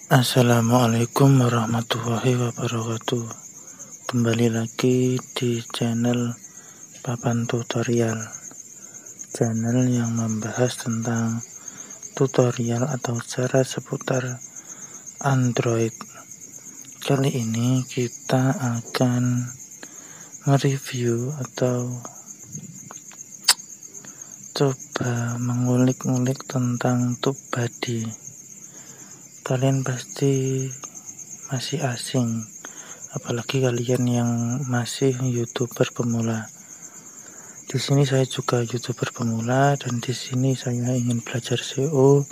Assalamualaikum warahmatullahi wabarakatuh. Kembali lagi di channel Papan Tutorial, channel yang membahas tentang tutorial atau cara seputar Android. Kali ini kita akan mereview atau coba mengulik-ngulik tentang TubeBuddy. Kalian pasti masih asing, apalagi kalian yang masih YouTuber pemula. Di sini saya juga YouTuber pemula, dan di sini saya ingin belajar SEO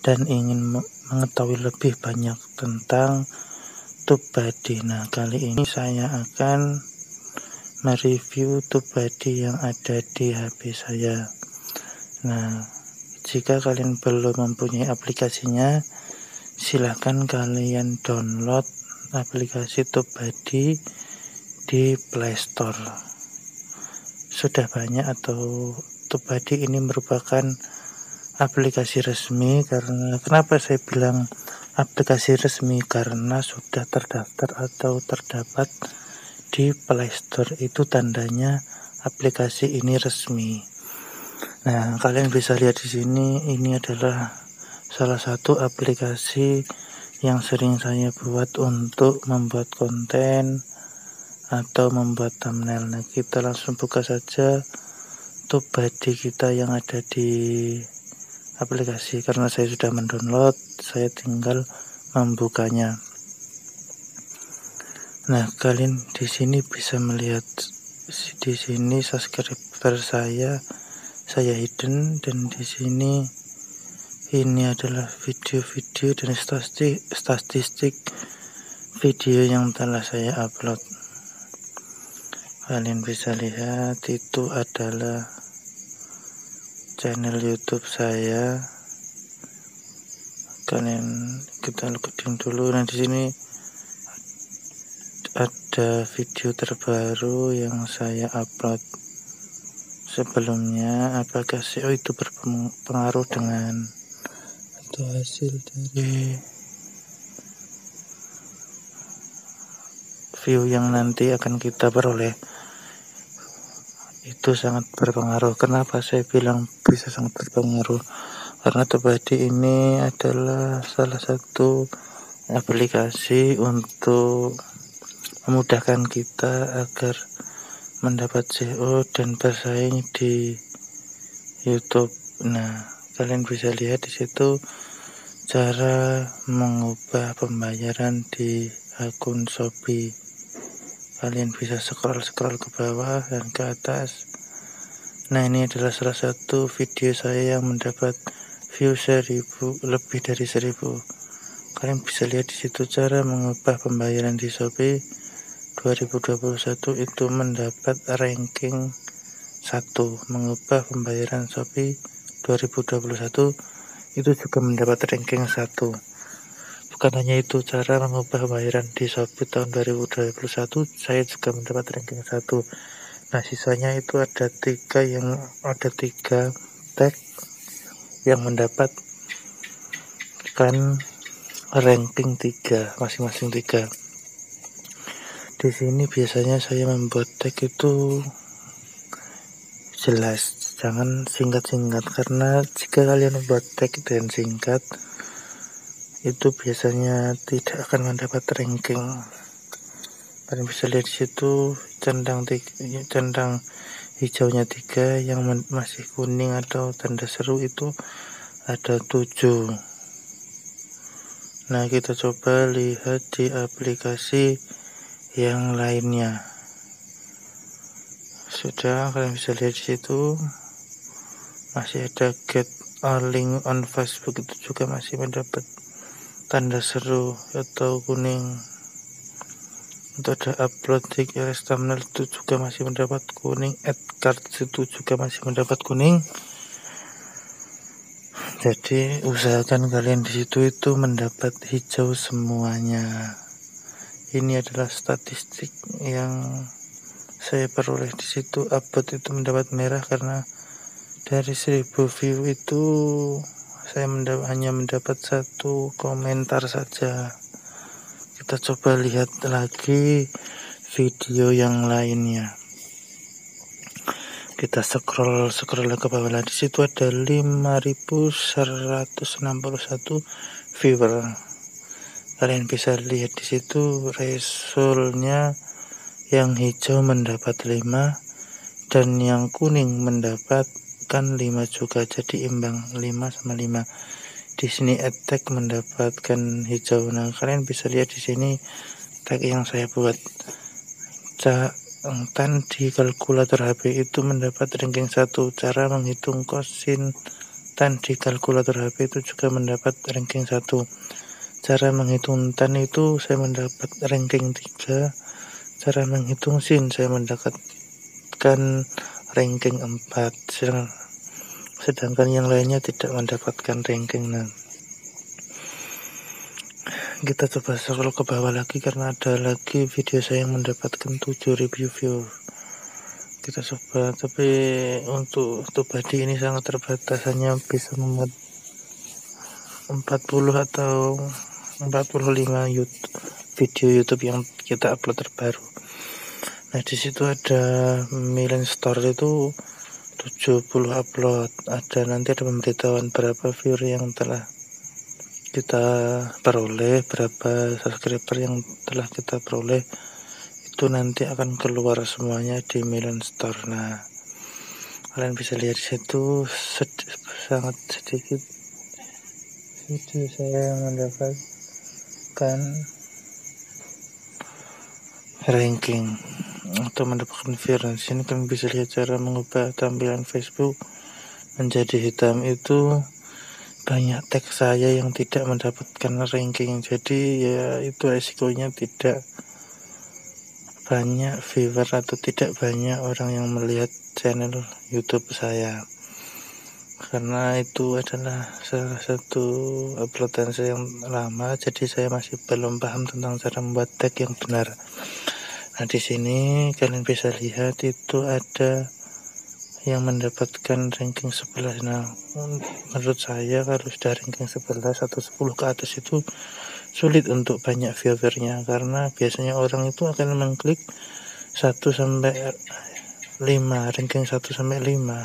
dan ingin mengetahui lebih banyak tentang TubeBuddy. Nah, kali ini saya akan mereview TubeBuddy yang ada di HP saya. Nah, jika kalian belum mempunyai aplikasinya, silahkan kalian download aplikasi TubeBuddy di Play Store. Sudah banyak, atau TubeBuddy ini merupakan aplikasi resmi. Karena kenapa saya bilang aplikasi resmi? Karena sudah terdaftar atau terdapat di Play Store. Itu tandanya aplikasi ini resmi. Nah, kalian bisa lihat di sini, ini adalah salah satu aplikasi yang sering saya buat untuk membuat konten atau membuat thumbnail. Nah, kita langsung buka saja TubeBuddy kita yang ada di aplikasi. Karena saya sudah mendownload, saya tinggal membukanya. Nah, kalian di sini bisa melihat di sini subscriber saya hidden, dan di sini ini adalah video-video dan statistik video yang telah saya upload. Kalian bisa lihat itu adalah channel YouTube saya. Kita loading dulu. Nah, di sini ada video terbaru yang saya upload sebelumnya. Apakah SEO itu berpengaruh dengan hasil dari view yang nanti akan kita peroleh? Itu sangat berpengaruh. Kenapa saya bilang bisa sangat berpengaruh? Karena TubeBuddy ini adalah salah satu aplikasi untuk memudahkan kita agar mendapat SEO dan bersaing di YouTube. Nah, kalian bisa lihat di situ cara mengubah pembayaran di akun Shopee. Kalian bisa scroll ke bawah dan ke atas. Nah, ini adalah salah satu video saya yang mendapat view 1000, lebih dari 1000. Kalian bisa lihat di situ cara mengubah pembayaran di Shopee 2021 itu mendapat ranking 1. Mengubah pembayaran Shopee 2021 itu juga mendapat ranking 1. Bukan hanya itu, cara mengubah pembayaran di Shopee tahun 2021 saya juga mendapat ranking 1. Nah, sisanya itu ada 3 tag yang mendapatkan ranking 3, masing-masing 3. Di sini biasanya saya membuat tag itu jelas, jangan singkat-singkat, karena jika kalian membuat tag dan singkat itu biasanya tidak akan mendapat ranking. Kalian bisa lihat di situ centang hijaunya 3, yang masih kuning atau tanda seru itu ada 7. Nah, kita coba lihat di aplikasi yang lainnya. Sudah, kalian bisa lihat di situ masih ada get a link on Facebook, itu juga masih mendapat tanda seru atau kuning. Untuk ada upload thumbnail itu juga masih mendapat kuning. Add card itu juga masih mendapat kuning. Jadi usahakan kalian di situ itu mendapat hijau semuanya. Ini adalah statistik yang saya peroleh di situ. Upload itu mendapat merah karena dari 1000 view itu saya hanya mendapat 1 komentar saja. Kita coba lihat lagi video yang lainnya. Kita scroll ke bawah. Di situ ada 5.161 viewer. Kalian bisa lihat di situ resultnya, yang hijau mendapat 5 dan yang kuning mendapatkan 5 juga, jadi imbang 5 sama 5. Di sini tag mendapatkan hijau. Nah, kalian bisa lihat di sini tag yang saya buat. Tan di kalkulator HP itu mendapat ranking 1. Cara menghitung kosin tan di kalkulator HP itu juga mendapat ranking 1. Cara menghitung tan itu saya mendapat ranking 3. Cara menghitung sin saya mendapatkan ranking 4. Sedangkan yang lainnya tidak mendapatkan ranking. Nah, kita coba scroll ke bawah lagi karena ada lagi video saya yang mendapatkan 7 review view. Kita coba, tapi untuk body ini sangat terbatas, hanya bisa memuat 40 atau 45 video YouTube yang kita upload terbaru. Nah, di situ ada Million Store itu 70 upload. Nanti ada pemberitahuan berapa viewer yang telah kita peroleh, berapa subscriber yang telah kita peroleh, itu nanti akan keluar semuanya di Million Store. Nah, kalian bisa lihat di situ sangat sedikit video saya mendapatkan ranking atau mendapatkan viewer. Di sini kalian bisa lihat cara mengubah tampilan Facebook menjadi hitam. Itu banyak teks saya yang tidak mendapatkan ranking, jadi ya itu resikonya tidak banyak viewer atau tidak banyak orang yang melihat channel YouTube saya, karena itu adalah salah satu uploadan saya yang lama, jadi saya masih belum paham tentang cara membuat tag yang benar. Nah, di sini kalian bisa lihat itu ada yang mendapatkan ranking 11. Nah, menurut saya kalau sudah ranking 11 atau 10 ke atas itu sulit untuk banyak viewernya, karena biasanya orang itu akan mengklik 1 sampai 5, ranking 1 sampai 5.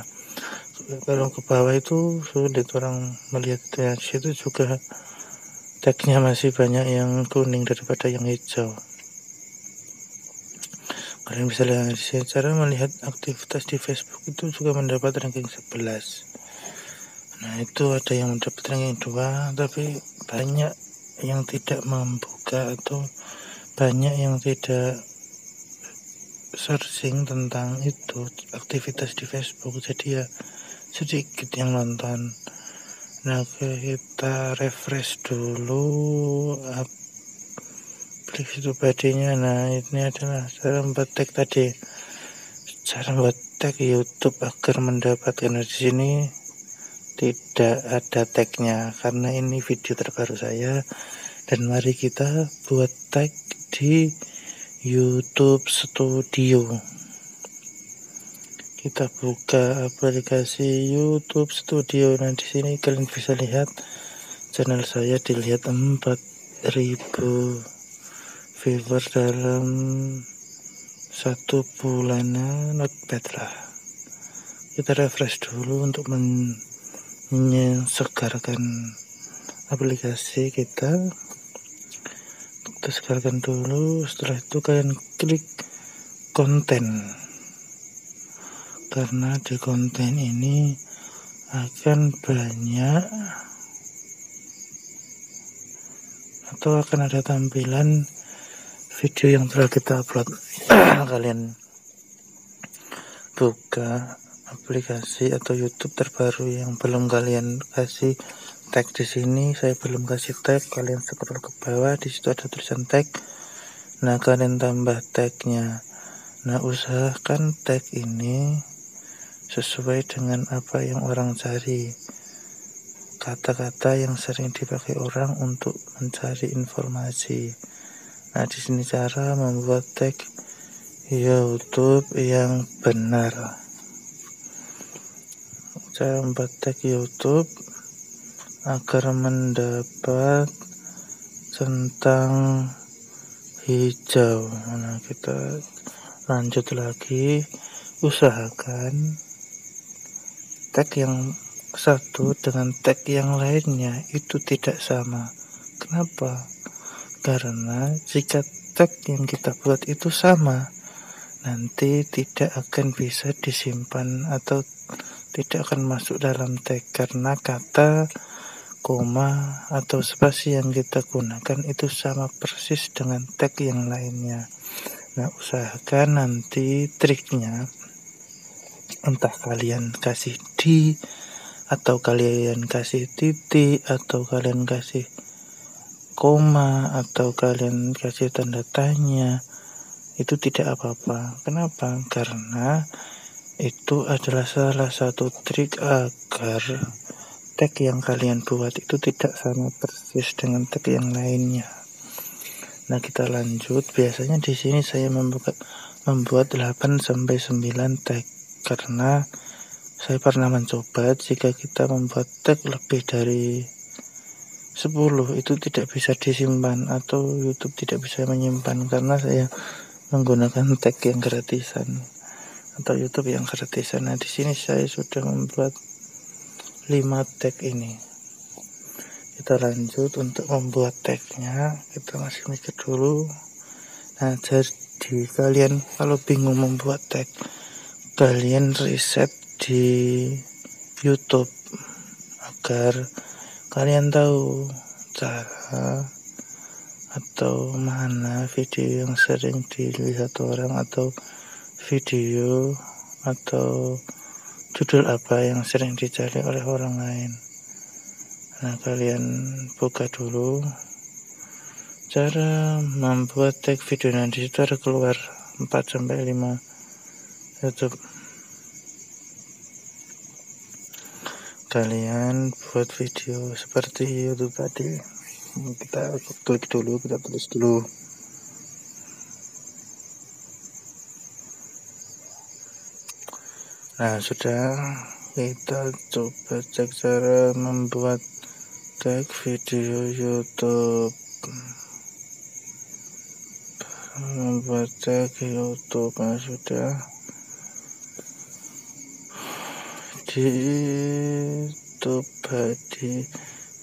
Kalau ke bawah itu sulit orang melihat itu. Ya, di situ juga tagnya masih banyak yang kuning daripada yang hijau. Kalian bisa lihat di sini cara melihat aktivitas di Facebook itu juga mendapat ranking 11. Nah, itu ada yang mendapat ranking 2, tapi banyak yang tidak membuka atau banyak yang tidak searching tentang itu aktivitas di Facebook, jadi ya sedikit yang nonton. Nah, kita refresh dulu aplikasi badinya. Nah, ini adalah cara membuat tag tadi, cara membuat tag YouTube agar mendapatkan. Di sini tidak ada tagnya karena ini video terbaru saya, dan mari kita buat tag di YouTube Studio. Kita buka aplikasi YouTube Studio. Nah, di sini kalian bisa lihat channel saya dilihat 4.000 viewer dalam 1 bulan. Not bad lah. Kita refresh dulu untuk menyegarkan aplikasi kita. Kita segarkan dulu. Setelah itu kalian klik konten, karena di konten ini akan banyak atau akan ada tampilan video yang telah kita upload. Kalian buka aplikasi atau YouTube terbaru yang belum kalian kasih tag. Di sini saya belum kasih tag. Kalian scroll ke bawah, di situ ada tulisan tag. Nah, kalian tambah tagnya. Nah, usahakan tag ini sesuai dengan apa yang orang cari, kata-kata yang sering dipakai orang untuk mencari informasi. Nah, di sini cara membuat tag YouTube yang benar. Cara membuat tag YouTube agar mendapat centang hijau. Nah, kita lanjut lagi, usahakan tag yang satu dengan tag yang lainnya itu tidak sama. Kenapa? Karena jika tag yang kita buat itu sama, nanti tidak akan bisa disimpan atau tidak akan masuk dalam tag, karena kata, koma, atau spasi yang kita gunakan itu sama persis dengan tag yang lainnya. Nah, usahakan nanti triknya, entah kalian kasih di, atau kalian kasih titik, atau kalian kasih koma, atau kalian kasih tanda tanya, itu tidak apa-apa. Kenapa? Karena itu adalah salah satu trik agar tag yang kalian buat itu tidak sama persis dengan tag yang lainnya. Nah, kita lanjut. Biasanya di sini saya membuat 8 sampai 9 tag, karena saya pernah mencoba jika kita membuat tag lebih dari 10 itu tidak bisa disimpan atau YouTube tidak bisa menyimpan, karena saya menggunakan tag yang gratisan atau YouTube yang gratisan. Nah, di sini saya sudah membuat 5 tag ini. Kita lanjut untuk membuat tagnya. Kita masih mikir dulu. Nah, jadi kalian kalau bingung membuat tag, kalian riset di YouTube agar kalian tahu cara atau mana video yang sering dilihat orang, atau video atau judul apa yang sering dicari oleh orang lain. Nah, kalian buka dulu cara membuat tag video. Nah, di situ ada keluar 4 sampai 5 YouTube. Kalian buat video seperti YouTube tadi. Kita klik dulu, kita tulis dulu. Nah, sudah, kita coba cek cara membuat tag video YouTube. Membuat tag YouTube. Nah, sudah, di YouTube tadi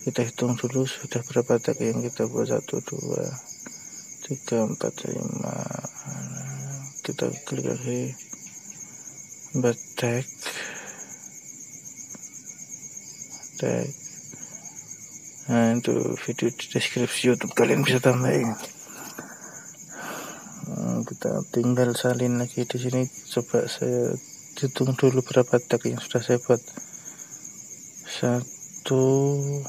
kita hitung dulu sudah berapa tag yang kita buat. 1, 2, 3, 4, 5. Kita klik lagi, buat tag. Nah, itu video di deskripsi YouTube kalian bisa tambahin. Kita tinggal salin lagi di sini. Coba saya hitung dulu berapa tag yang sudah saya buat. 1, 2,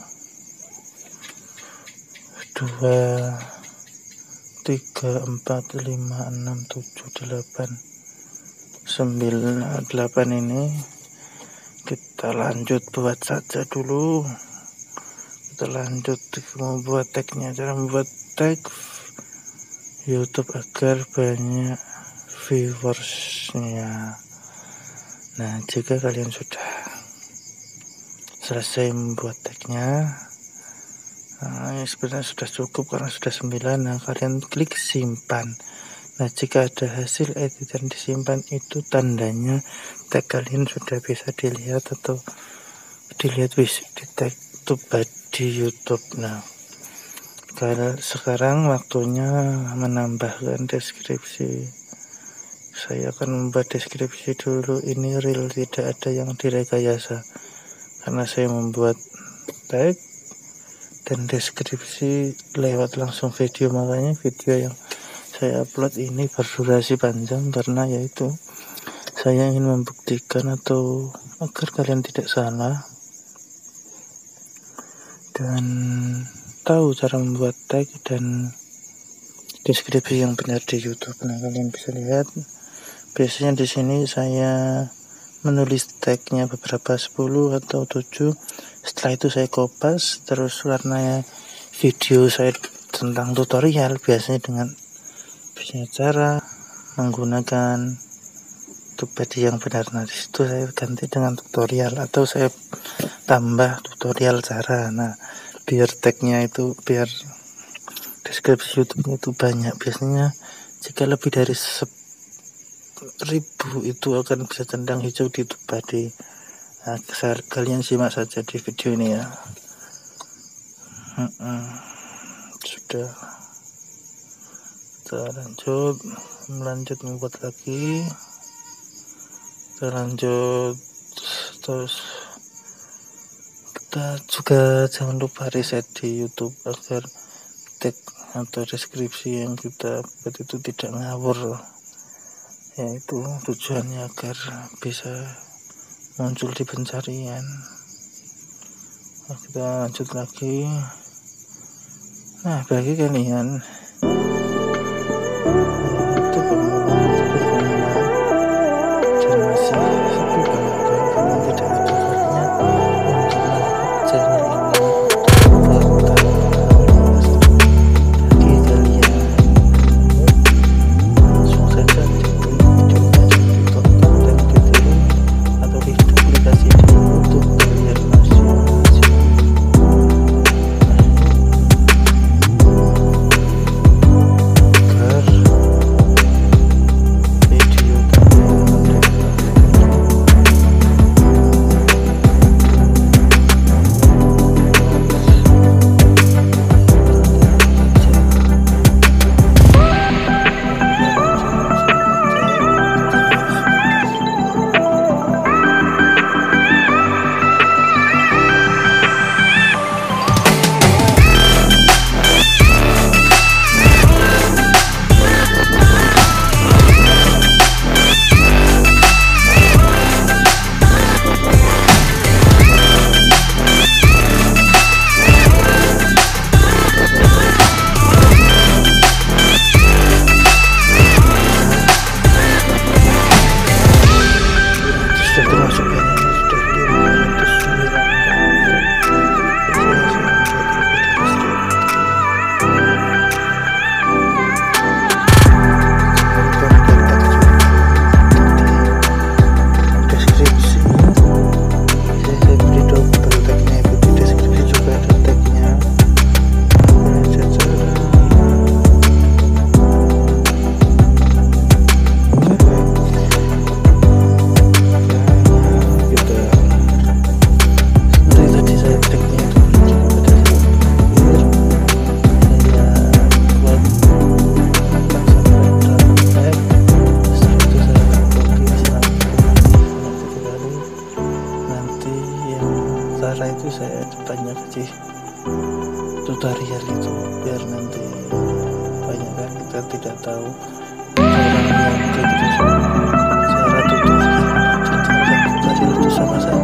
3, 4, 5, 6, 7, 8, 9, 8 ini kita lanjut buat saja dulu. Kita lanjut membuat tagnya. Cara membuat tag YouTube agar banyak viewersnya. Nah, jika kalian sudah selesai membuat tagnya, ini sebenarnya sudah cukup karena sudah 9. Nah, kalian klik simpan. Nah, jika ada hasil editan disimpan, itu tandanya tag kalian sudah bisa dilihat atau dilihat di tag di YouTube. Nah, sekarang waktunya menambahkan deskripsi. Saya akan membuat deskripsi dulu. Ini real, tidak ada yang direkayasa, karena saya membuat tag dan deskripsi lewat langsung video. Makanya video yang saya upload ini berdurasi panjang, karena yaitu saya ingin membuktikan atau agar kalian tidak salah dan tahu cara membuat tag dan deskripsi yang benar di YouTube. Nah, kalian bisa lihat biasanya di sini saya menulis tagnya beberapa 10 atau 7. Setelah itu saya kopas, terus karena video saya tentang tutorial, biasanya cara menggunakan TubeBuddy yang benar. Nah disitu saya ganti dengan tutorial, atau saya tambah tutorial cara. Nah biar tagnya itu, biar deskripsi YouTube-nya itu banyak. Biasanya jika lebih dari 1000 itu akan bisa centang hijau di TubeBuddy. Nah, kalian simak saja di video ini ya. Sudah, kita lanjut membuat lagi. Kita lanjut, terus kita juga jangan lupa reset di YouTube agar tag atau deskripsi yang kita buat itu tidak ngawur, yaitu tujuannya agar bisa muncul di pencarian. Nah, kita lanjut lagi. Nah bagi kalian itu berguna dan masih sepi penonton, kalian tidak ada caranya untuk mengangkat channel ini bagi kalian, langsung saja diklik video tadi, ditonton dan ditiru atau diduplikasi di YouTube kalian masing-masing. Cara itu saya banyak kasih tutorial itu, biar nanti banyak kan kita tidak tahu orang yang kayak gitu. Cara tutorial itu sama saya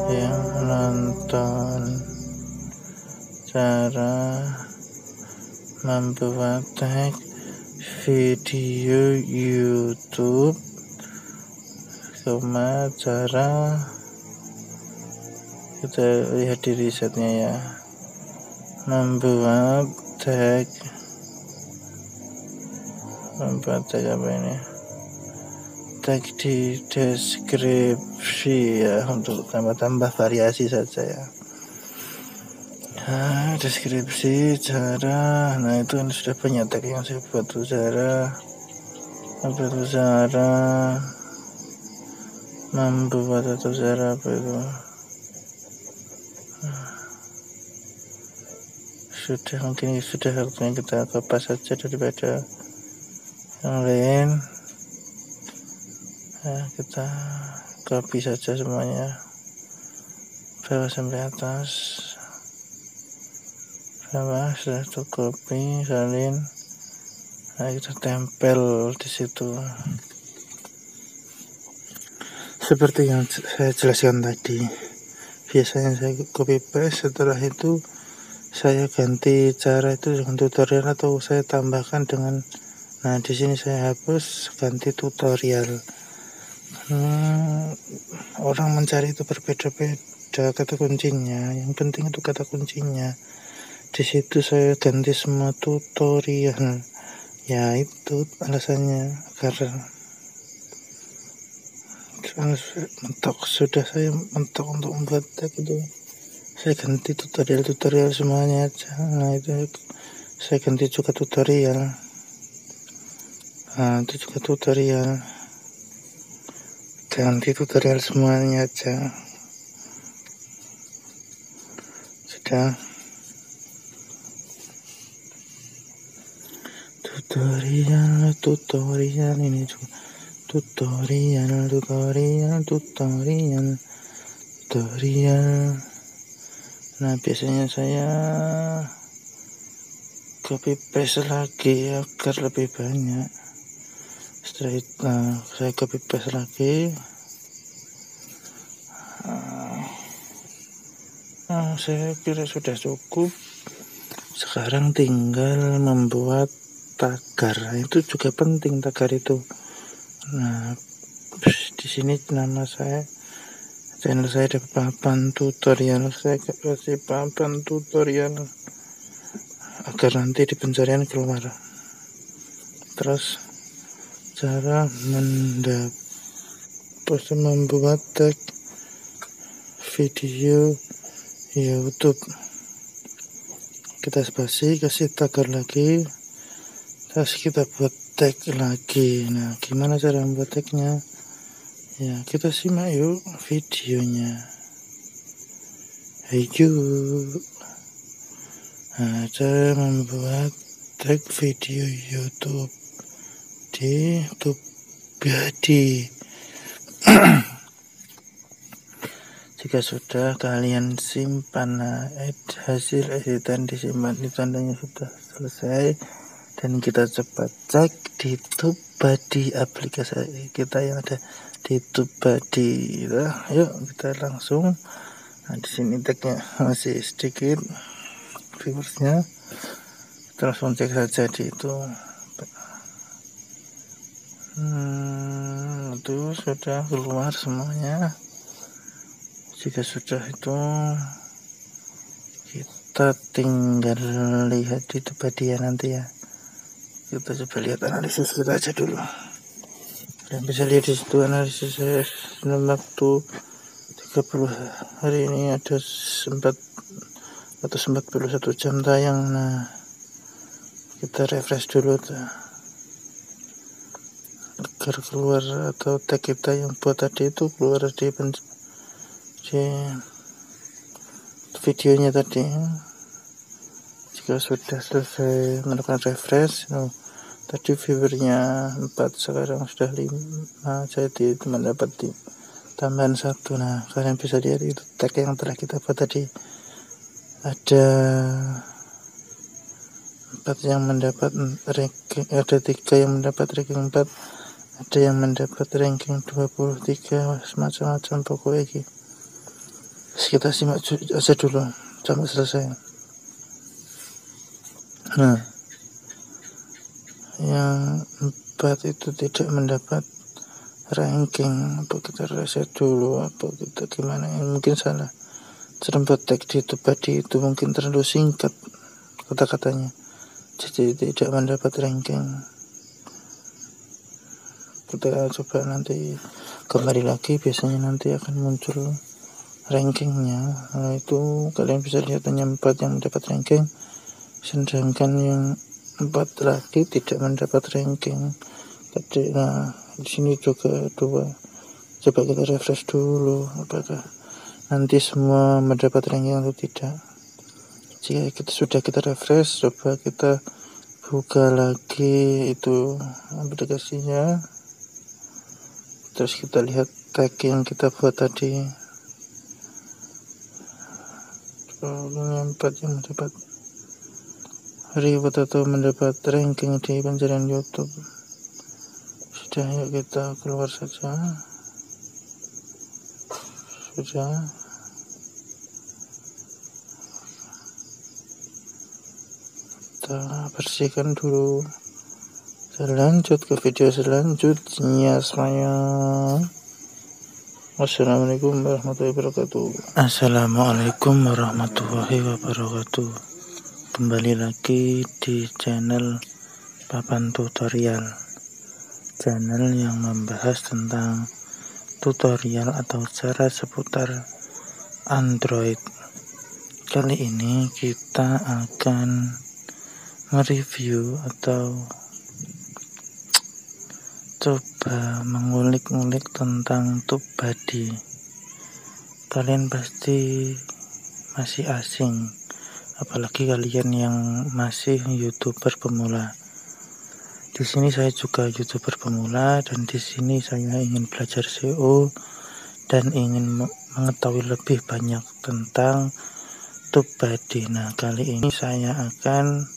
yang nonton cara membuat tag video YouTube, cara kita lihat di risetnya ya, membuat tag apa ini, tag di deskripsi ya, untuk tambah variasi saja ya. Nah, deskripsi cara, nah itu kan sudah banyak tag yang saya buat tuh, cara membuat atau cara apa itu. Mungkin sudah waktunya kita kopas saja daripada Yang lain kita copy saja semuanya, bawah sampai atas. Bawah sudah copy, salin. Nah, kita tempel di situ. Seperti yang saya jelaskan tadi, biasanya saya copy paste, setelah itu saya ganti cara itu dengan tutorial atau saya tambahkan dengan, nah di sini saya hapus, ganti tutorial. Orang mencari itu berbeda-beda kata kuncinya, yang penting itu kata kuncinya. Di situ saya ganti semua tutorial, ya itu alasannya karena saya mentok untuk membuat tag itu, saya ganti tutorial semuanya aja. Nah itu saya ganti juga tutorial, nah itu juga tutorial, ganti tutorial semuanya aja. Sudah tutorial ini juga tutorial. Nah biasanya saya copy paste lagi agar lebih banyak. Setelah itu saya copy paste lagi. Saya kira sudah cukup. Sekarang tinggal membuat tagar. Itu juga penting, tagar itu. Nah, di sini nama saya, channel saya ada papan tutorial. Saya kasih papan tutorial agar nanti di pencarian keluar. Terus cara membuat tag video YouTube, kita spasi, kasih tagar lagi, terus kita buat tag lagi. Nah gimana cara membuat tagnya? Ya kita simak yuk videonya. Ayo. Nah, cara membuat tag video YouTube di Tubadi. Jika sudah kalian simpan, hasil editan disimpan, itu tandanya sudah selesai. Dan kita coba cek di Tubadi, aplikasi kita yang ada di Tubadi. Yuk kita langsung. Nah, di sini tagnya masih sedikit viewersnya, kita langsung cek saja di itu. Itu sudah keluar semuanya. Jika sudah itu, kita tinggal lihat di Tubadi ya nanti ya. Kita coba lihat analisis kita aja dulu. Kalian bisa lihat di situ analisis saya dalam waktu 30 hari ini ada 41 jam tayang. Nah, kita refresh dulu agar keluar atau tag kita yang buat tadi itu keluar di videonya tadi. Jika sudah selesai melakukan refresh, tadi viewernya 4, sekarang sudah 5, jadi mendapat tambahan 1. Nah kalian bisa lihat itu tag yang telah kita buat tadi, ada 4 yang mendapat ranking, ada 3 yang mendapat ranking 4, ada yang mendapat ranking 23, semacam-macam pokoknya gitu. Kita simak aja dulu sampai selesai. Nah, yang 4 itu tidak mendapat ranking. Apa kita reset dulu, apa kita gimana? Mungkin salah. Serempet tag di Tubadi itu mungkin terlalu singkat kata-katanya, jadi tidak mendapat ranking. Kita coba nanti kembali lagi, biasanya nanti akan muncul rankingnya. Nah itu kalian bisa lihat hanya 4 yang mendapat ranking, sedangkan yang 4 lagi tidak mendapat ranking. Nah di sini juga 2. Coba kita refresh dulu apakah nanti semua mendapat ranking atau tidak. Jika sudah kita refresh, coba kita buka lagi itu aplikasinya, terus kita lihat tag yang kita buat tadi. Mendapat reward atau mendapat ranking di pencarian YouTube. Sudah, yuk kita keluar saja. Sudah. Kita bersihkan dulu. Lanjut ke video selanjutnya semuanya. Assalamualaikum warahmatullahi wabarakatuh. Assalamualaikum warahmatullahi wabarakatuh. Kembali lagi di channel Papan Tutorial, channel yang membahas tentang tutorial atau cara seputar Android. Kali ini kita akan mereview atau coba mengulik-ngulik tentang TubeBuddy. Kalian pasti masih asing, apalagi kalian yang masih YouTuber pemula. Di sini saya juga YouTuber pemula, dan di sini saya ingin belajar SEO dan ingin mengetahui lebih banyak tentang TubeBuddy. Nah, kali ini saya akan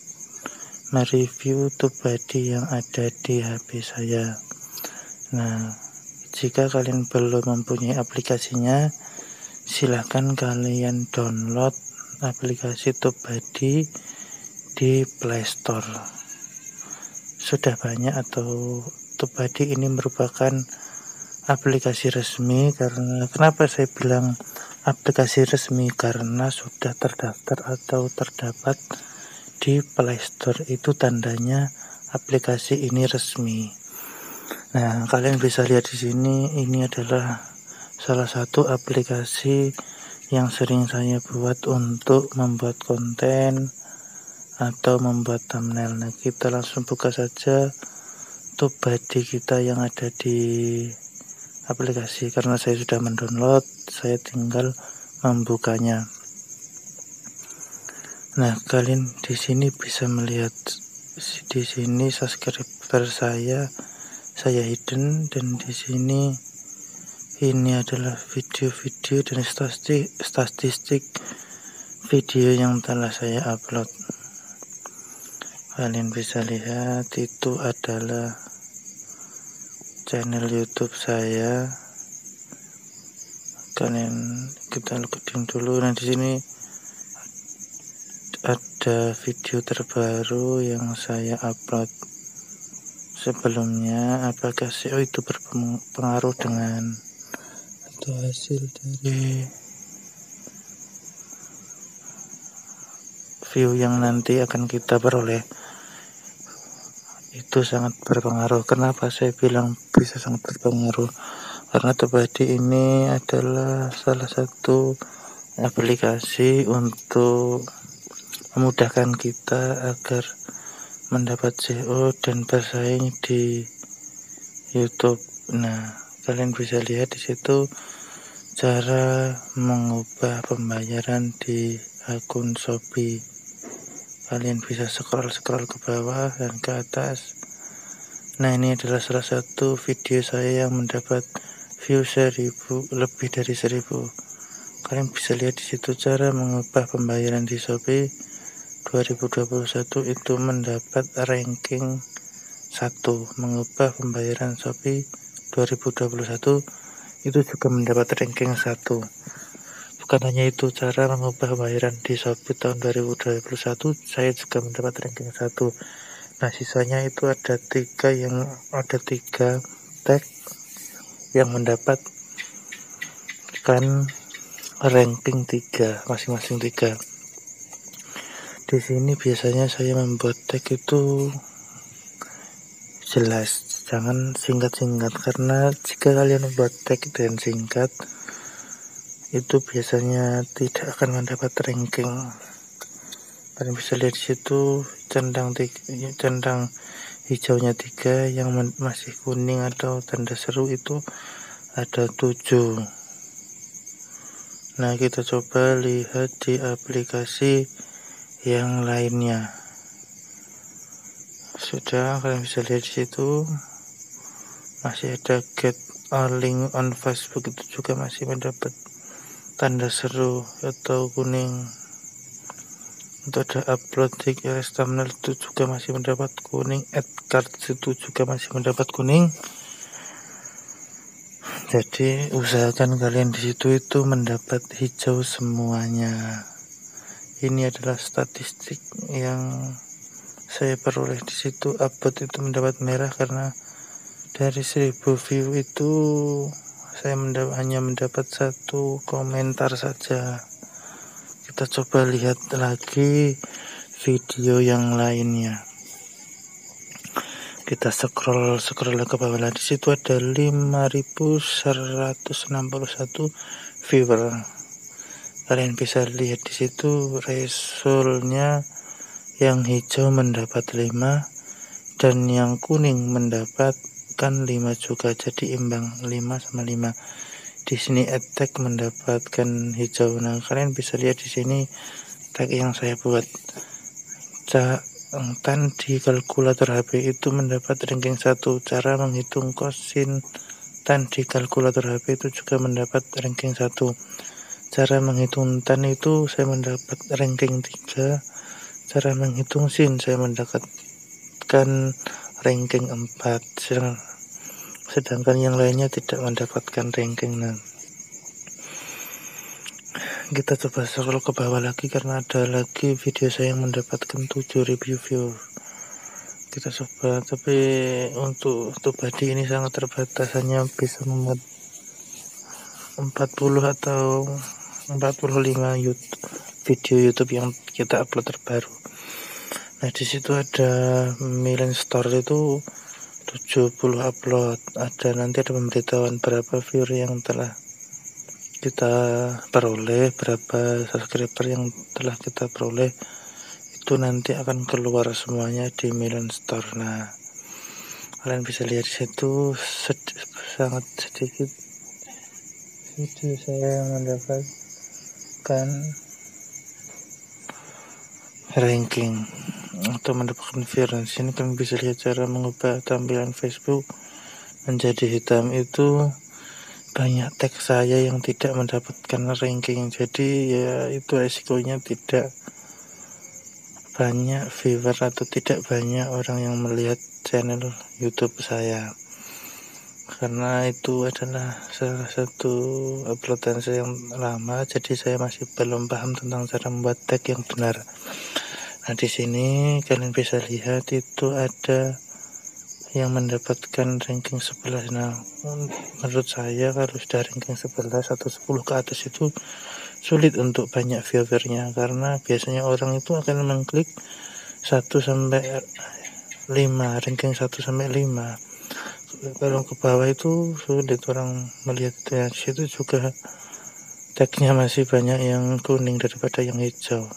mereview TubeBuddy yang ada di HP saya. Nah, jika kalian belum mempunyai aplikasinya, silahkan kalian download aplikasi TubeBuddy di Play Store. Sudah banyak, atau TubeBuddy ini merupakan aplikasi resmi. Karena kenapa saya bilang aplikasi resmi? Karena sudah terdaftar atau terdapat di Play Store, itu tandanya aplikasi ini resmi. Nah, kalian bisa lihat di sini, ini adalah salah satu aplikasi yang sering saya buat untuk membuat konten atau membuat thumbnail. Nah, kita langsung buka saja TubeBuddy kita yang ada di aplikasi. Karena saya sudah mendownload, saya tinggal membukanya. Nah, kalian di sini bisa melihat di sini subscriber saya hidden, dan di sini ini adalah video-video dan statistik video yang telah saya upload. Kalian bisa lihat itu adalah channel YouTube saya. Kita loading dulu. Nah, di sini ada video terbaru yang saya upload sebelumnya. Apakah SEO itu berpengaruh dengan atau hasil dari view yang nanti akan kita peroleh? Itu sangat berpengaruh. Kenapa saya bilang bisa sangat berpengaruh? Karena TubeBuddy ini adalah salah satu aplikasi untuk memudahkan kita agar mendapat SEO dan bersaing di YouTube. Nah, kalian bisa lihat di situ cara mengubah pembayaran di akun Shopee. Kalian bisa scroll ke bawah dan ke atas. Nah, ini adalah salah satu video saya yang mendapat view lebih dari 1000. Kalian bisa lihat di situ cara mengubah pembayaran di Shopee 2021 itu mendapat ranking 1. Mengubah pembayaran Shopee 2021 itu juga mendapat ranking 1. Bukan hanya itu, cara mengubah pembayaran di Shopee tahun 2021 saya juga mendapat ranking 1. Nah, sisanya itu ada 3 tag yang mendapatkan ranking 3, masing-masing 3. Di sini biasanya saya membuat tag itu jelas, jangan singkat-singkat, karena jika kalian membuat tag dan singkat itu biasanya tidak akan mendapat ranking. Kalian bisa lihat di situ centang hijaunya 3, yang masih kuning atau tanda seru itu ada 7. Nah, kita coba lihat di aplikasi yang lainnya. sudah, kalian bisa lihat di situ. Masih ada get a link on Facebook, itu juga masih mendapat tanda seru atau kuning. Untuk ada upload di thumbnail itu juga masih mendapat kuning. Add card itu juga masih mendapat kuning. Jadi usahakan kalian di situ itu mendapat hijau semuanya. Ini adalah statistik yang saya peroleh di situ. Upload itu mendapat merah karena dari 1000 view itu saya hanya mendapat 1 komentar saja. Kita coba lihat lagi video yang lainnya. Kita scroll ke bawah. Di situ ada 5161 viewer. Kalian bisa lihat di situ resultnya, yang hijau mendapat 5 dan yang kuning mendapatkan 5 juga, jadi imbang 5 sama 5. Di sini tag mendapatkan hijau. Nah, kalian bisa lihat di sini tag yang saya buat. Tan di kalkulator HP itu mendapat ranking 1. Cara menghitung kosin tan di kalkulator HP itu juga mendapat ranking 1. Cara menghitung tan itu saya mendapat ranking 3. Cara menghitung sin saya mendapatkan ranking 4. Sedangkan yang lainnya tidak mendapatkan ranking 6. Kita coba scroll ke bawah lagi karena ada lagi video saya yang mendapatkan 7.000 view. Kita coba, tapi untuk body ini sangat terbatas, hanya bisa memuat 40 atau 45 video YouTube yang kita upload terbaru. Nah, di situ ada Milen Store itu 70 upload. Nanti ada pemberitahuan berapa viewer yang telah kita peroleh, berapa subscriber yang telah kita peroleh, itu nanti akan keluar semuanya di Milen Store. Nah, kalian bisa lihat di situ sangat sedikit video saya mendapatkan ranking atau mendapatkan viewer. Di sini kalian bisa lihat cara mengubah tampilan Facebook menjadi hitam. Itu banyak teks saya yang tidak mendapatkan ranking, jadi ya itu resikonya tidak banyak viewer atau tidak banyak orang yang melihat channel YouTube saya, karena itu adalah salah satu uploadan saya yang lama, jadi saya masih belum paham tentang cara membuat tag yang benar. Nah, di sini kalian bisa lihat itu ada yang mendapatkan ranking 11. Nah, menurut saya kalau sudah ranking 11 atau 10 ke atas itu sulit untuk banyak viewernya, karena biasanya orang itu akan mengklik 1 sampai 5, ranking 1 sampai 5. Kalau ke bawah itu sulit orang melihat itu. Ya, situ juga tagnya masih banyak yang kuning daripada yang hijau.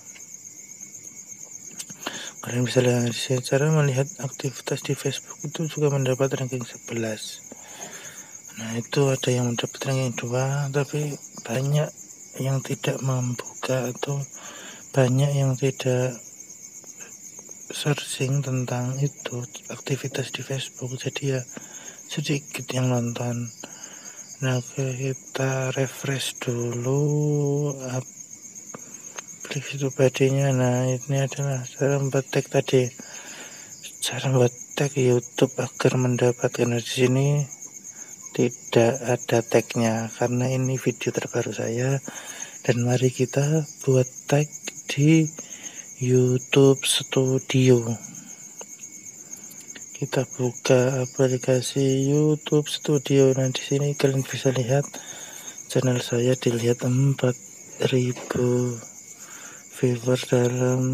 Kalian bisa lihat di sini cara melihat aktivitas di Facebook itu juga mendapat ranking 11. Nah, itu ada yang mendapat ranking 2, tapi banyak yang tidak membuka atau banyak yang tidak searching tentang itu aktivitas di Facebook, jadi ya sedikit yang nonton. Nah, kita refresh dulu itu badinya. Nah, ini adalah cara membuat tag tadi, cara membuat tag YouTube agar mendapatkan. Di sini tidak ada tagnya karena ini video terbaru saya, dan mari kita buat tag di YouTube Studio. Kita buka aplikasi YouTube Studio. Nah, di sini kalian bisa lihat channel saya dilihat 4.000 viewer dalam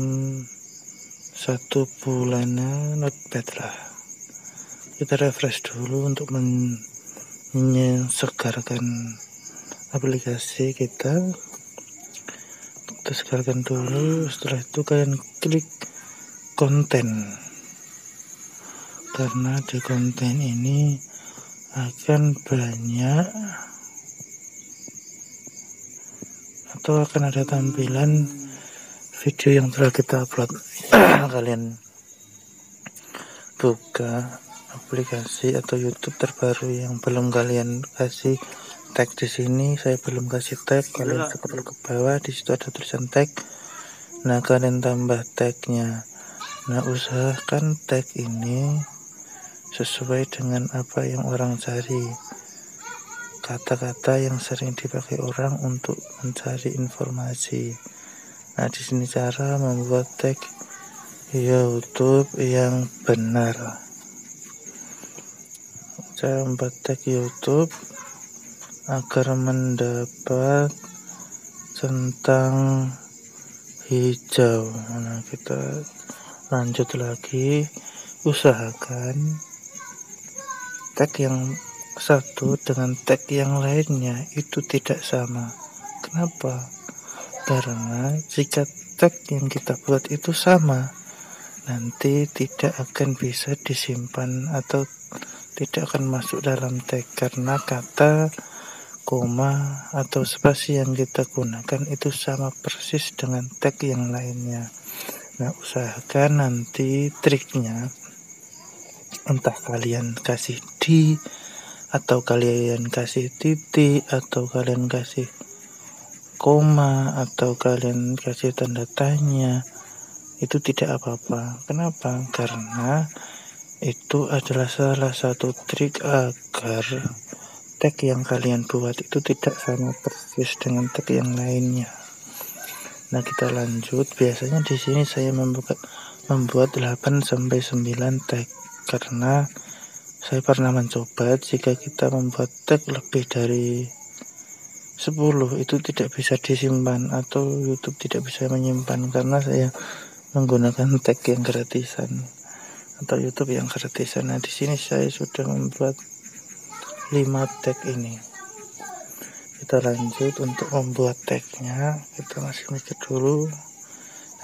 1 bulan. Not bad lah. Kita refresh dulu untuk menyegarkan aplikasi kita. Kita segarkan dulu. Setelah itu kalian klik konten, karena di konten ini akan banyak atau akan ada tampilan video yang telah kita upload. buka aplikasi atau YouTube terbaru yang belum kalian kasih tag di sini, saya belum kasih tag, kalian scroll ke bawah, di situ ada tulisan tag. Nah, kalian tambah tagnya. Nah, usahakan tag ini sesuai dengan apa yang orang cari, kata-kata yang sering dipakai orang untuk mencari informasi. Nah, di sini cara membuat tag YouTube yang benar. Saya membuat tag YouTube agar mendapat centang hijau. Nah, kita lanjut lagi. Usahakan tag yang satu dengan tag yang lainnya itu tidak sama. Kenapa? Karena jika tag yang kita buat itu sama, nanti tidak akan bisa disimpan atau tidak akan masuk dalam tag, karena kata, koma, atau spasi yang kita gunakan itu sama persis dengan tag yang lainnya. Nah, usahakan nanti triknya, entah kalian kasih di, atau kalian kasih titik, atau kalian kasih koma, atau kalian kasih tanda tanya, itu tidak apa-apa. Kenapa? Karena itu adalah salah satu trik agar tag yang kalian buat itu tidak sama persis dengan tag yang lainnya. Nah, kita lanjut. Biasanya di sini saya membuat 8 sampai 9 tag, karena saya pernah mencoba jika kita membuat tag lebih dari 10 itu tidak bisa disimpan atau YouTube tidak bisa menyimpan, karena saya menggunakan tag yang gratisan atau YouTube yang gratisan. Nah, di sini saya sudah membuat 5 tag ini. Kita lanjut untuk membuat tagnya. Kita masih mikir dulu.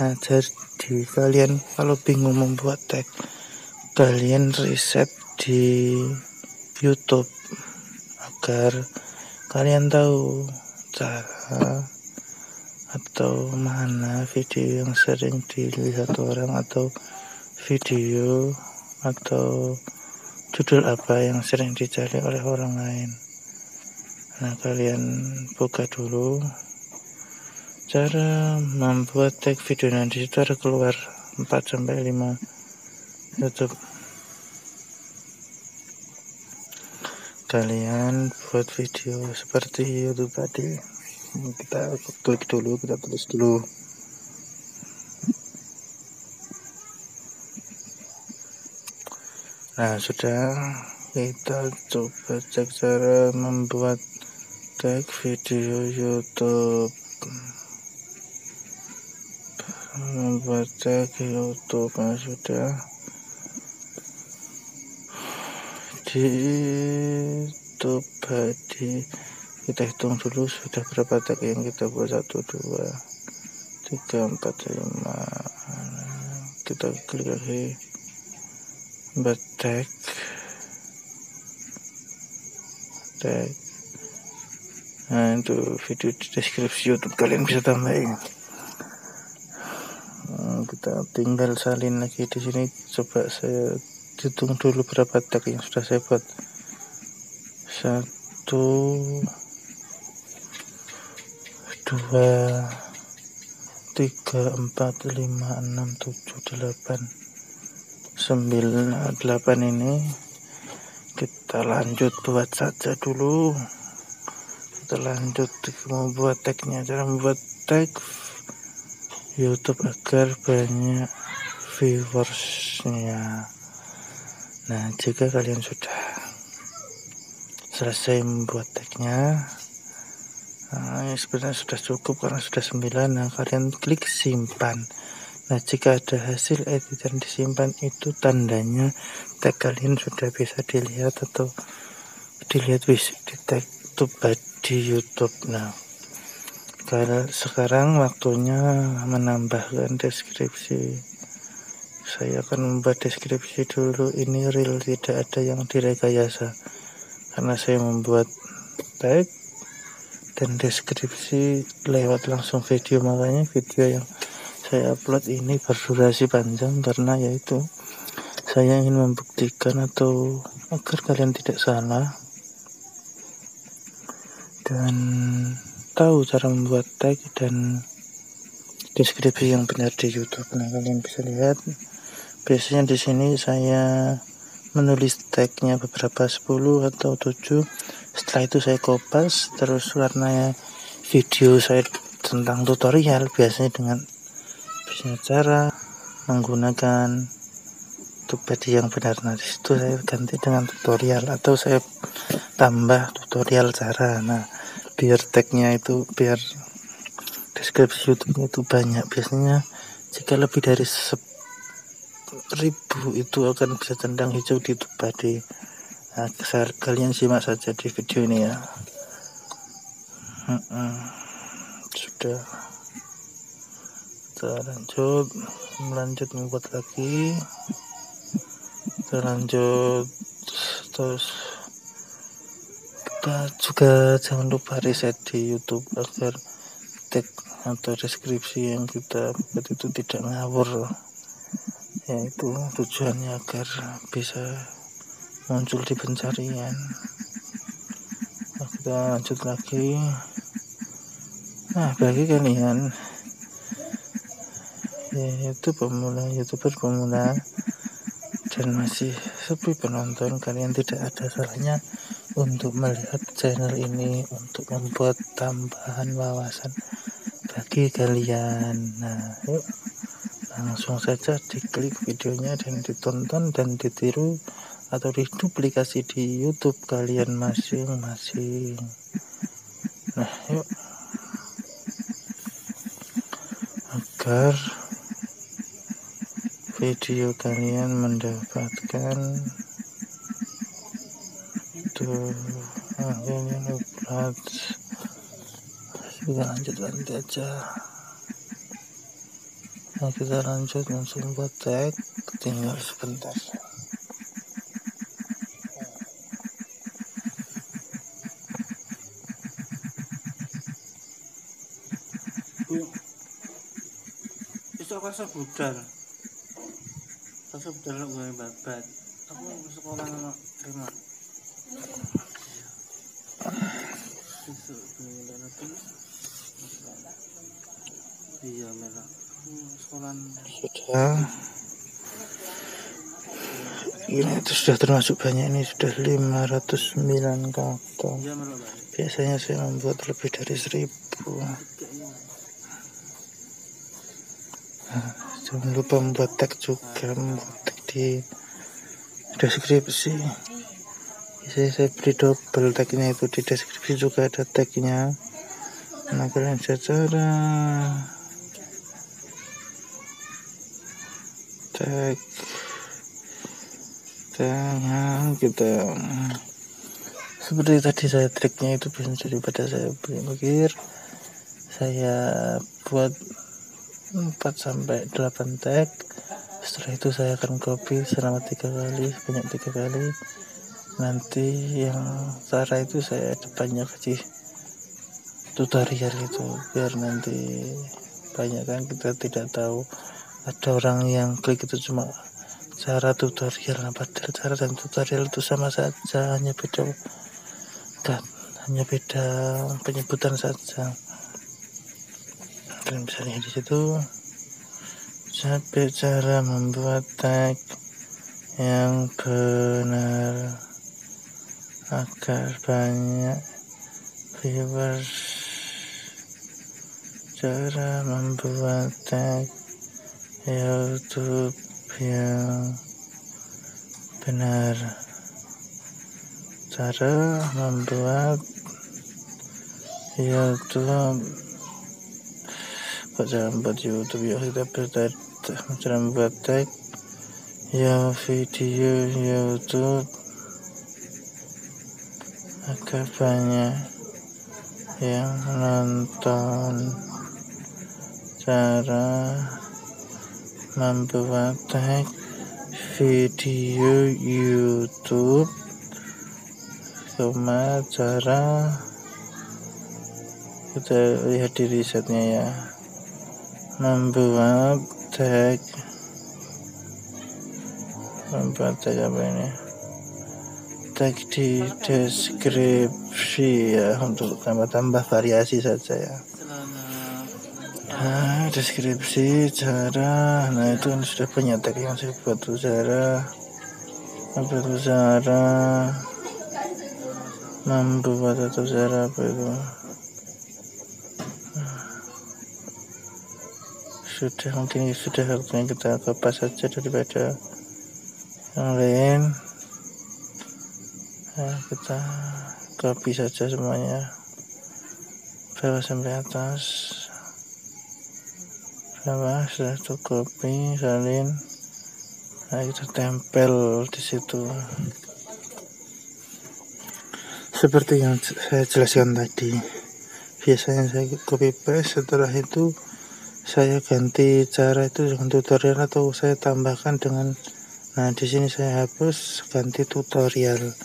Nah, jadi kalian kalau bingung membuat tag, kalian riset di YouTube agar kalian tahu cara atau mana video yang sering dilihat orang, atau video atau judul apa yang sering dicari oleh orang lain. Nah, kalian buka dulu cara membuat tag video. Nah, di situ ada keluar 4 sampai 5 YouTube. Kalian buat video seperti YouTube tadi. Kita klik dulu, kita tulis dulu. Nah, sudah, kita coba cek cara membuat tag video YouTube. Membuat tag YouTube. Nah, sudah, di YouTube tadi kita hitung dulu sudah berapa tag yang kita buat. 1, 2, 3, 4, 5. Kita klik lagi buat tag. Nah, itu video di deskripsi YouTube kalian bisa tambahin. Kita tinggal salin lagi di sini. Coba saya hitung dulu berapa tag yang sudah saya buat. 1, 2, 3, 4, 5, 6, 7, 8, 9, 8 ini. Kita lanjut buat saja dulu. Kita lanjut membuat tagnya. Cara membuat tag YouTube agar banyak viewersnya. Nah, jika kalian sudah selesai membuat tagnya, sebenarnya sudah cukup karena sudah 9. Nah, kalian klik simpan. Nah, jika ada hasil editan disimpan, itu tandanya tag kalian sudah bisa dilihat atau dilihat di tag di YouTube. Nah, sekarang waktunya menambahkan deskripsi. Saya akan membuat deskripsi dulu. Ini real, tidak ada yang direkayasa, karena saya membuat tag dan deskripsi lewat langsung video. Makanya video yang saya upload ini berdurasi panjang, karena yaitu Saya ingin membuktikan atau agar kalian tidak salah dan tahu cara membuat tag dan deskripsi yang benar di YouTube. Nah, kalian bisa lihat biasanya di sini saya menulis tagnya beberapa 10 atau 7. Setelah itu saya kopas, terus warna video saya tentang tutorial biasanya cara menggunakan TubeBuddy yang benar. Nah, disitu saya ganti dengan tutorial atau saya tambah tutorial cara. Nah, biar tagnya itu, biar deskripsi YouTube itu banyak. Biasanya jika lebih dari 1000 itu akan bisa tendang hijau di TubeBuddy. Nah, kalian simak saja di video ini ya. Sudah, kita lanjut membuat lagi. Kita lanjut, terus kita juga jangan lupa reset di YouTube agar tag atau deskripsi yang kita buat itu tidak ngawur, yaitu tujuannya agar bisa muncul di pencarian. Nah, kita lanjut lagi. Nah, bagi kalian yaitu YouTuber pemula dan masih sepi penonton, kalian tidak ada salahnya untuk melihat channel ini untuk membuat tambahan wawasan bagi kalian. Nah, yuk langsung saja diklik videonya dan ditonton dan ditiru atau diduplikasi di YouTube kalian masing-masing. Nah, yuk, agar video kalian mendapatkan kita lanjut aja. Nah, kita lanjut langsung buat tag, tinggal sebentar. Besok rasa budal gue babat. Aku sekolah sama terima. Besok bulan apa? Iya merah. Sekolah sudah. Ini itu sudah termasuk banyak, ini sudah 509 kata. Biasanya saya membuat lebih dari 1000. Nah, jangan lupa membuat tag juga, membuat tag di deskripsi. Saya beri double tagnya, itu di deskripsi juga ada tagnya. Nah, kalian cara tag yang kita seperti tadi saya triknya itu bisa daripada saya pikir saya buat 4-8 tag. Setelah itu saya akan copy selama 3 kali, sebanyak 3 kali. Nanti yang cara itu saya depannya kasih tutorial itu biar nanti banyak kan kita tidak tahu, ada orang yang klik itu cuma cara tutorial. Nah, padahal cara dan tutorial itu sama saja, hanya beda penyebutan saja. Kalian bisa lihat di situ sampai cara membuat tag yang benar agar banyak viewers. Cara membuat tag YouTube yang benar. Cara membuat YouTube. Cara membuat YouTube ya, kita cara membuat tag ya video YouTube agar banyak yang nonton. Cara membuat tag video YouTube, cara kita lihat di risetnya ya, membuat tag membuat tag apa ini, tag di deskripsi ya, untuk tambah-tambah variasi saja ya. Nah, deskripsi cara, nah itu kan sudah banyak tag yang saya buat. Cara membuat atau cara apa itu, mungkin sudah waktunya kita kopas saja daripada yang lain. Nah, kita copy saja semuanya bawah sampai atas. Bawah sudah itu copy, salin. Nah, kita tempel di situ seperti yang saya jelaskan tadi. Biasanya saya copy paste, setelah itu saya ganti cara itu dengan tutorial atau saya tambahkan dengan, nah di sini saya hapus ganti tutorial.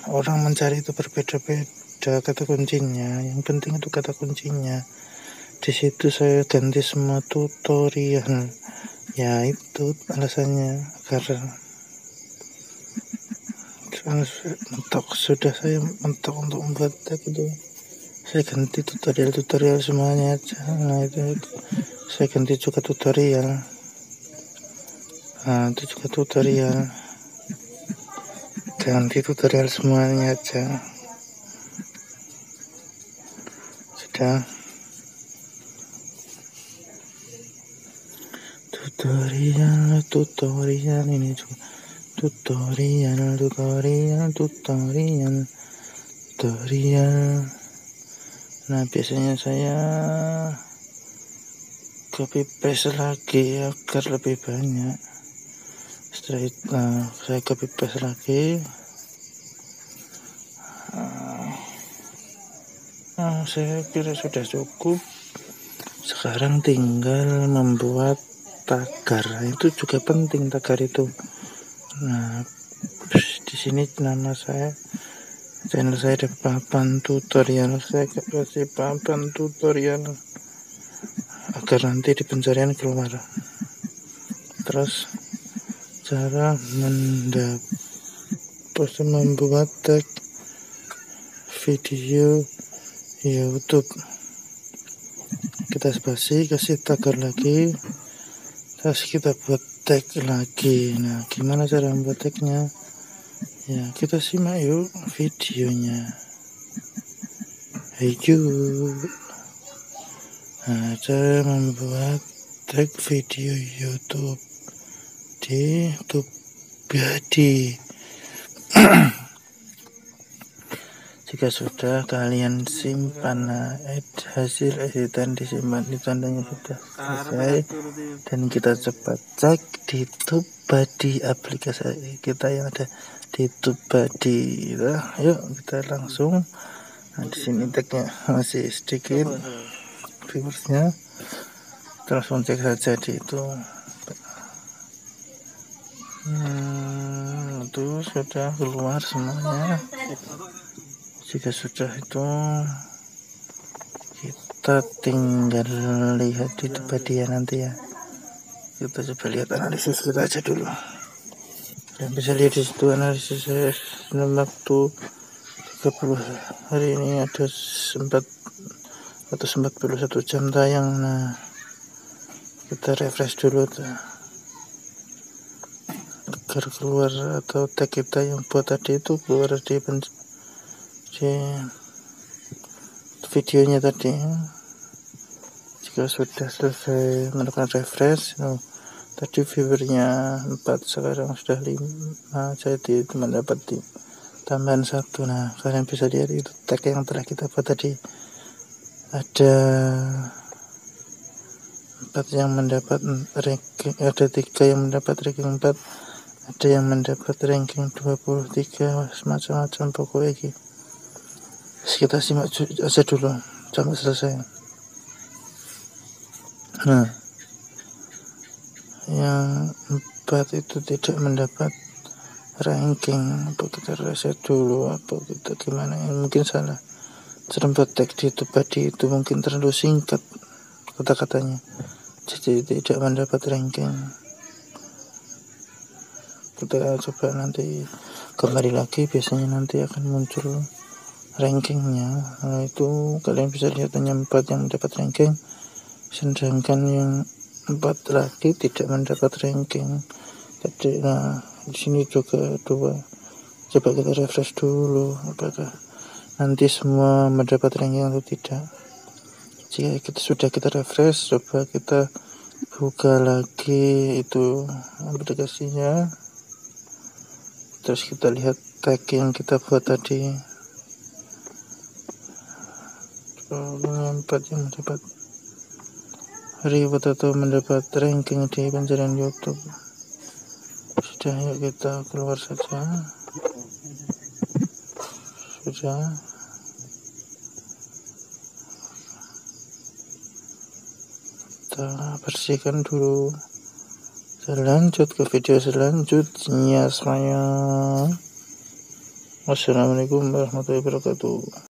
Orang mencari itu berbeda-beda kata kuncinya, yang penting itu kata kuncinya. Di situ saya ganti semua tutorial, ya itu alasannya karena saya mentok untuk membuat tag itu, saya ganti tutorial semuanya aja. Nah itu saya ganti juga tutorial. Nah itu juga tutorial, ganti tutorial semuanya aja. Sudah. Tutorial ini juga tutorial. Nah biasanya saya copy paste lagi agar lebih banyak. Setelah itu saya copy paste lagi. Saya kira sudah cukup. Sekarang tinggal membuat tagar. Itu juga penting, tagar itu. Nah, di sini nama saya, channel saya ada papan tutorial. Saya kasih papan tutorial agar nanti di pencarian keluar. Terus cara membuat tag video YouTube. Kita spasi, kasih tagar lagi, terus kita buat tag lagi. Nah gimana cara membuat tagnya, ya kita simak yuk videonya. Ayo. Nah cara membuat tag video YouTube di Tubadi. Jika sudah, kalian simpan. Hasil editan disimpan, tandanya sudah selesai, dan kita cepat cek di Tubadi, aplikasi kita yang ada di Tubadi. Yuk kita langsung. Nah di sini tagnya masih sedikit viewersnya, langsung cek saja di itu. Itu sudah keluar semuanya. Jika sudah itu, kita tinggal lihat di Tubadi ya nanti ya. Kita coba lihat analisis kita aja dulu. Dan bisa lihat di situ analisis saya dalam waktu 30 hari ini ada 41 jam tayang. Nah kita refresh dulu agar keluar atau tag kita yang buat tadi itu keluar di videonya tadi. Jika sudah selesai melakukan refresh, tadi viewernya 4, sekarang sudah 5, jadi mendapat tambahan 1. Nah kalian bisa lihat itu tag yang telah kita buat tadi, ada 4 yang mendapat ranking, ada 3 yang mendapat ranking 4, ada yang mendapat ranking 23, semacam-macam pokoknya gitu. Kita simak aja dulu sampai selesai. Nah yang 4 itu tidak mendapat ranking, apa kita reset dulu, apa kita gimana ya, mungkin salah serempet tag di Tubadi itu mungkin terlalu singkat kata-katanya, jadi tidak mendapat ranking. kita coba nanti kembali lagi, biasanya nanti akan muncul rankingnya. Nah, itu kalian bisa lihat hanya 4 yang mendapat ranking, sedangkan yang 4 lagi tidak mendapat ranking. Jadi, nah di sini juga 2. Coba kita refresh dulu apakah nanti semua mendapat ranking atau tidak. Jika kita refresh, coba kita buka lagi itu aplikasinya, terus kita lihat tag yang kita buat tadi. 4 yang mendapat reward atau mendapat ranking di pencarian YouTube. Sudah, yuk kita keluar saja. Sudah. Kita bersihkan dulu. Kita lanjut ke video selanjutnya semuanya. Wassalamualaikum warahmatullahi wabarakatuh.